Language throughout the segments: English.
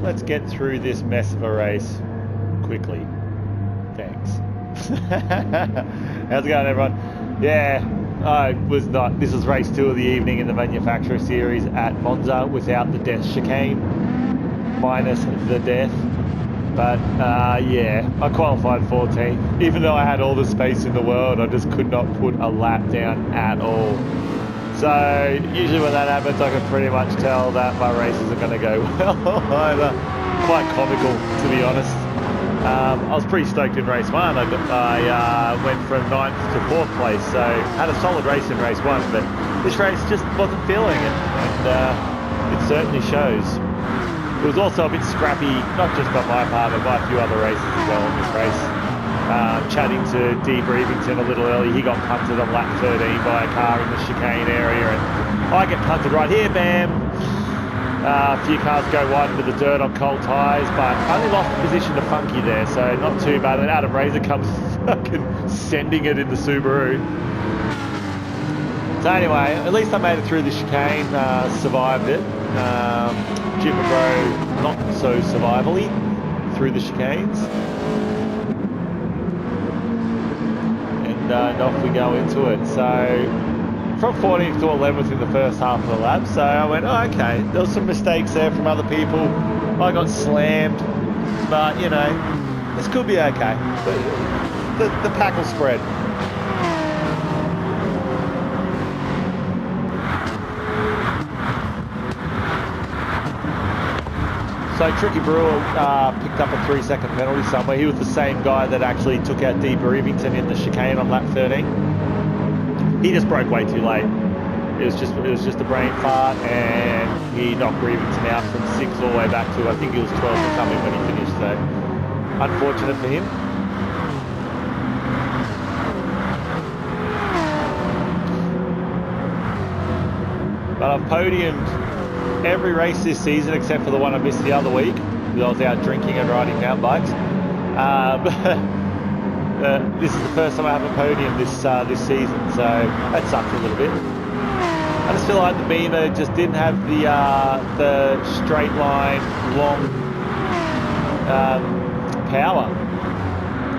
let's get through this mess of a race quickly. Thanks. How's it going, everyone? Yeah, I was not. This was race 2 of the evening in the Manufacturer Series at Monza without the death chicane, minus the death. But yeah, I qualified 14th. Even though I had all the space in the world, I just could not put a lap down at all. So usually when that happens, I can pretty much tell that my races are going to go well either. Quite comical, to be honest. I was pretty stoked in race 1. I went from 9th to 4th place, so had a solid race in race 1, but this race just wasn't feeling it, and it certainly shows. It was also a bit scrappy, not just on my part, but by a few other races as well in this race. Chatting to D. Breevington a little early, he got punted on lap 13 by a car in the chicane area, and I get punted right here, bam. A few cars go wide into the dirt on cold tyres, but I only lost the position to Funky there, so not too bad. And Adam Razor comes fucking sending it in the Subaru. So anyway, at least I made it through the chicane, survived it. Jipper Bro, not so survivally through the chicanes. And off we go into it. So from 14th to 11th in the first half of the lap, so I went, oh, okay, there was some mistakes there from other people. I got slammed, but you know, this could be okay. The pack will spread. So Tricky Brewer picked up a 3-second penalty somewhere. He was the same guy that actually took out D. Breevington in the chicane on lap 13. He just broke way too late. It was just a brain fart, and he knocked Breevington out from 6 all the way back to, I think it was 12 or something when he finished. So unfortunate for him. But I've podiumed every race this season except for the one I missed the other week because I was out drinking and riding mountain bikes. This is the first time I have a podium this season, so that sucks a little bit. I just feel like the Beamer just didn't have the straight line, long power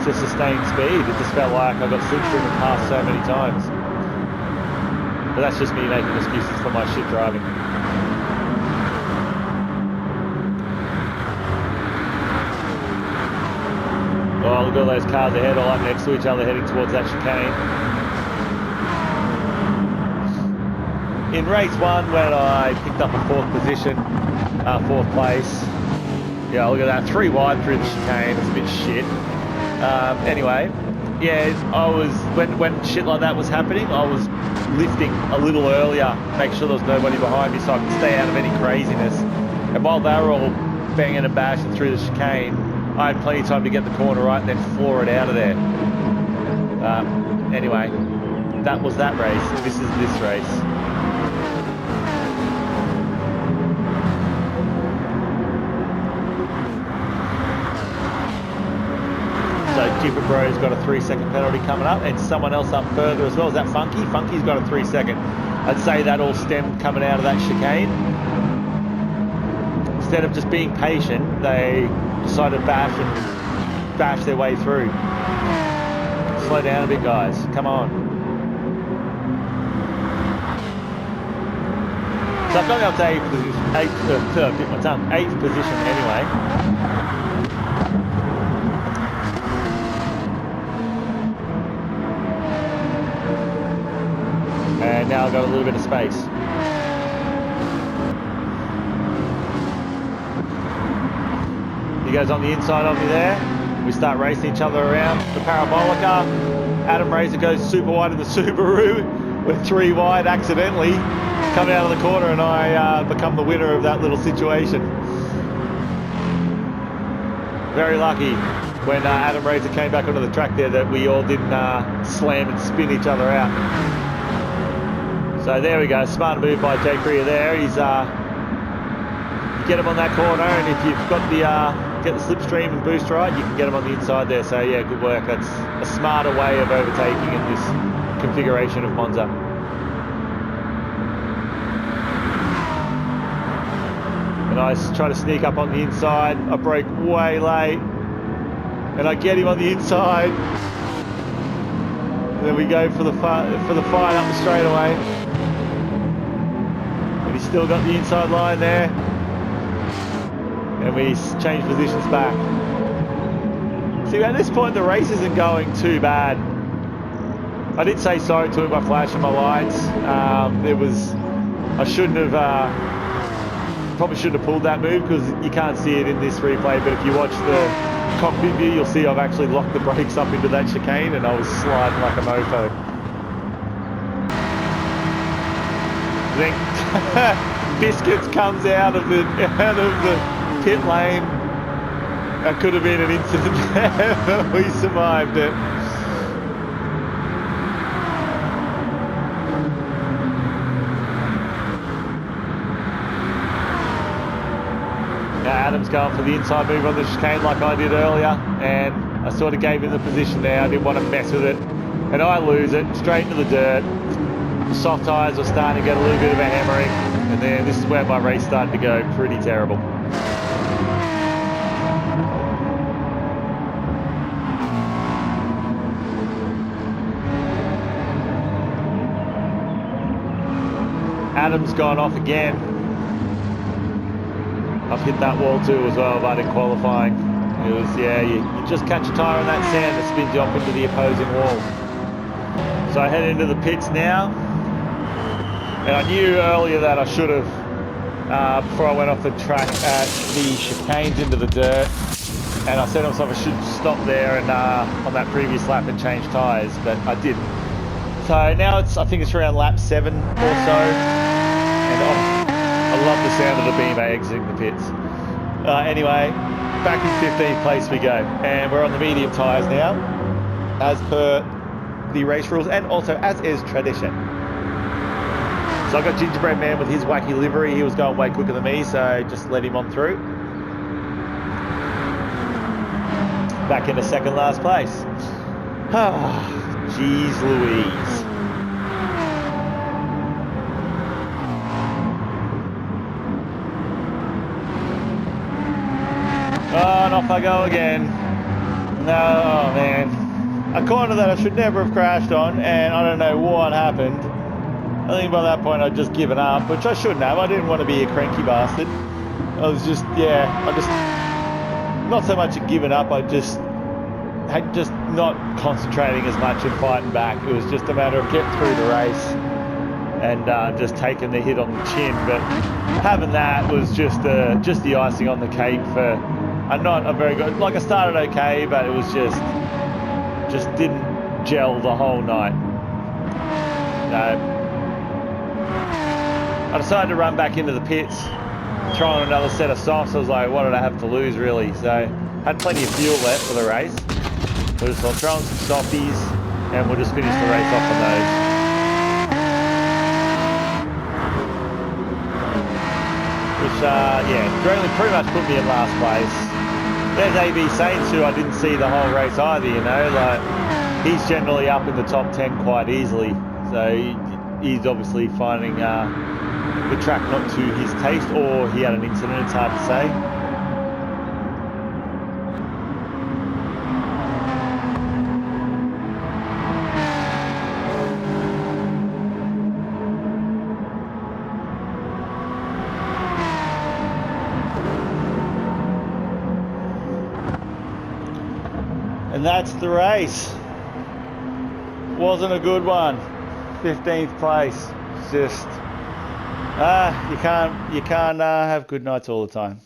to sustain speed. It just felt like I got slipstreamed past so many times. But that's just me making excuses for my shit driving. Oh, look at all those cars ahead, all up next to each other, heading towards that chicane. In race 1, when I picked up a 4th position, 4th place, yeah, look at that, 3 wide through the chicane. It's a bit shit. Anyway, yeah, I was when shit like that was happening, I was lifting a little earlier, make sure there was nobody behind me, so I could stay out of any craziness. And while they were all banging and bashing through the chicane, I had plenty of time to get the corner right and then floor it out of there. Anyway, that was that race. This is this race. So Jipper Bro's got a 3-second penalty coming up, and someone else up further as well. Is that Funky? Funky's got a 3-second. I'd say that all stemmed coming out of that chicane. Instead of just being patient, they decided to bash their way through. Slow down a bit, guys. Come on. So I've got up to 8th position anyway. And now I've got a little bit of space. He goes on the inside of me there. We start racing each other around the Parabolica. Adam Razor goes super wide in the Subaru. We're 3 wide accidentally coming out of the corner, and I become the winner of that little situation. Very lucky when Adam Razor came back onto the track there that we all didn't slam and spin each other out. So there we go. Smart move by Jake Rea there. He's you get him on that corner, and if you've got the get the slipstream and boost right, you can get him on the inside there. So yeah, good work. That's a smarter way of overtaking in this configuration of Monza. And I try to sneak up on the inside. I brake way late, and I get him on the inside. And then we go for the fine up the straightaway, and he's still got the inside line there. And we change positions back. See, at this point the race isn't going too bad. I did say sorry to him by flashing my lights. I shouldn't have, probably shouldn't have pulled that move because you can't see it in this replay, but if you watch the cockpit view, you'll see I've actually locked the brakes up into that chicane and I was sliding like a mofo. Then Biscuits comes out of the pit lane. That could have been an incident there, but we survived it. Adam's going for the inside move on the chicane like I did earlier, and I sort of gave him the position there. I didn't want to mess with it, and I lose it straight into the dirt. The soft tyres were starting to get a little bit of a hammering, and then this is where my race started to go pretty terrible. Adam's gone off again. I've hit that wall too as well, but in qualifying. It was, yeah, you just catch a tyre on that sand that spins you off into the opposing wall. So I head into the pits now. And I knew earlier that I should have, before I went off the track at the chicanes into the dirt. And I said to myself I should stop there and on that previous lap and change tyres, but I didn't. So now I think it's around lap 7 or so. And I love the sound of the BMA exiting the pits. Anyway, back in 15th place we go. And we're on the medium tyres now, as per the race rules and also as is tradition. So I got Gingerbread Man with his wacky livery. He was going way quicker than me, so just let him on through. Back into second last place. Jeez Louise. Oh, and off I go again. No, oh man. A corner that I should never have crashed on, and I don't know what happened. I think by that point I'd just given up, which I shouldn't have. I didn't want to be a cranky bastard. I was just, not so much giving up, I just had just not concentrating as much and fighting back. It was just a matter of getting through the race and just taking the hit on the chin. But having that was just the icing on the cake for not a very good, like I started okay, but it was just didn't gel the whole night. I decided to run back into the pits, try on another set of softs. I was like, what did I have to lose really? So had plenty of fuel left for the race. So just I'll throw on some softies and we'll just finish the race off on those. Which, yeah, pretty much put me in last place. There's AB Saints, who I didn't see the whole race either, you know, like he's generally up in the top 10 quite easily. So he's obviously finding the track not to his taste, or he had an incident, it's hard to say. And that's the race. Wasn't a good one. 15th place. Just you can't have good nights all the time.